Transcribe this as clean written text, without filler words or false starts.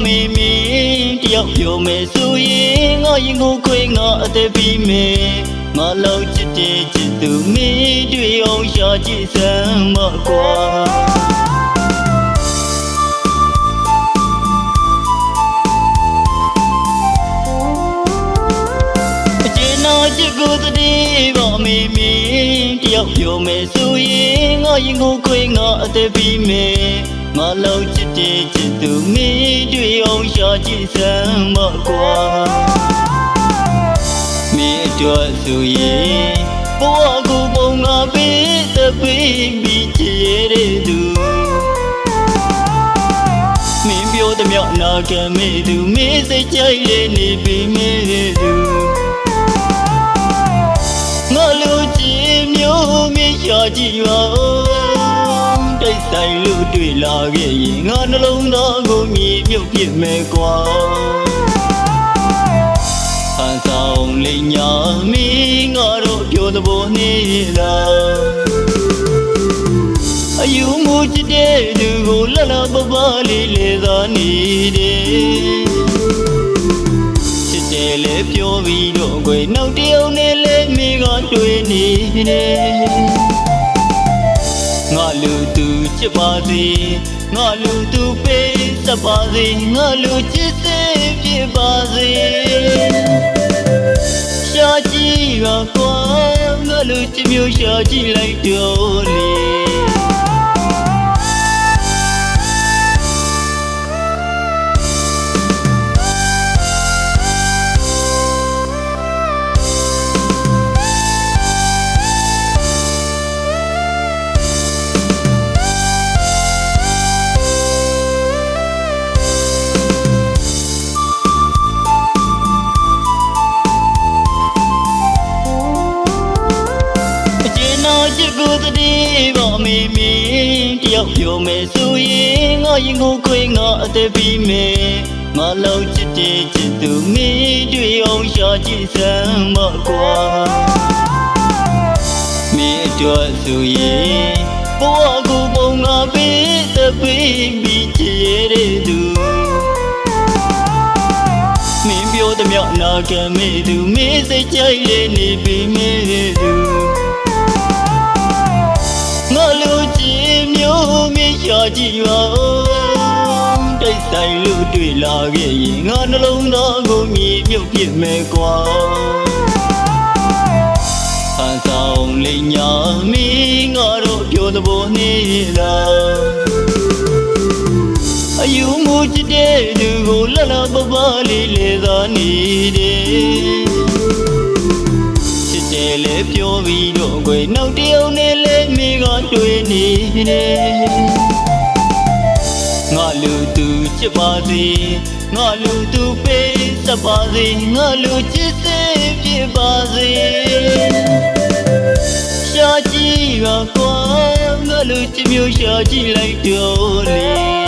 မေမင်းတယောက်ပြောမယ်ဆိုရင်ငါရင်ကိုခွေငါအသက်ပြီးမယ်ငါလောက်ချစ်တဲ့ချစ်သူမင်းတွေ့အောင်ရှာကြည့်စမ်းမကွာချစ်ကိုတည်းပါမေမင်းတယောက်ပြောမယ်ဆိုရင်ငါရင်ကိုခွေငါအသက်ပြီးမယ်ငါလောက်ချစ်တဲ့ချစ်သူမင်းတွေ့အောင်ရှာကြည့်စမ်းမကွာမင်းအတွက်ဆိုရင်ဘဝကိုပုံငါပေးသပေးပြီးချစ်ရတဲ့သူမင်းပြောသမျှနာခံမဲ့သူမင်းစိတ်ကြိုက်လေနေပြီးမဲ့သူငါလူချင်မျိုးမရှာကြည့်ပါဦးတိုက်ဆိုင်လို့တွေ့လာခဲ့ရင်ငါနှလုံးသားကိုမြေမြုပ်ပြစ်မယ်ကွာဟန်ဆောင်လေးညာမင်းငါတို့ပြောသဘောနေလားအယူမှုချစ်တဲ့သူကိုလှလှပပလေးလေသာနေတယ်လေပြောပြီးတော့ခွေနောက်တယောက်နဲ့လဲမိကတွေ့နေတယ်ငါလူသူချစ်ပါစေငါလူသူပေးစပ်ပါစေငါလူချစ်စေဖြစ်ပါစေရှာကြည့်ပါကွာငါလူချစ်မျိုးရှာကြည့်လိုက်တော့လေချစ်ကိုတည်းပါမေမင်းတယောက်ပြောမယ်ဆိုရင်ငါရင်ကိုခွေငါအသက်ပြီးမယ်ငါလောက်ချစ်တဲ့ချစ်သူမင်းတွေ့အောင်ရှာကြည့်စမ်းမကွာမင်းအတွက်ဆိုရင်ဘဝကိုပုံငါပေးသပေးပြီးချစ်ရတဲ့သူမင်းပြောသမျှနာခံမဲ့သူမင်းစိတ်ကြိုက်လေနေပြီးမဲ့သူငါလူချင်မျိုးမရှာကြည့်ပါဦးတိုက်ဆိုင်လို့တွေ့လာခဲ့ရင်ငါနှလုံးသားကိုမြေမြုပ်ပြစ်မယ်ကွာဟန်ဆောင်လေးညာမင်းငါတို့ပြောသဘောနေလားအယူမှုချစ်တဲ့သူကိုလှလှပပလေးလေသာနေတယ်လေပြောပြီးတော့ခွေနောက်တယောက်နဲ့လဲမိကတွေ့နေတယ်ငါလူသူချစ်ပါစေငါလူသူပေးစပ်ပါစေငါလူချစ်စေဖြစ်ပါစေရှာကြည့်ပါကွာငါလူချစ်မျိုးရှာကြည့်လိုက်တော့လေ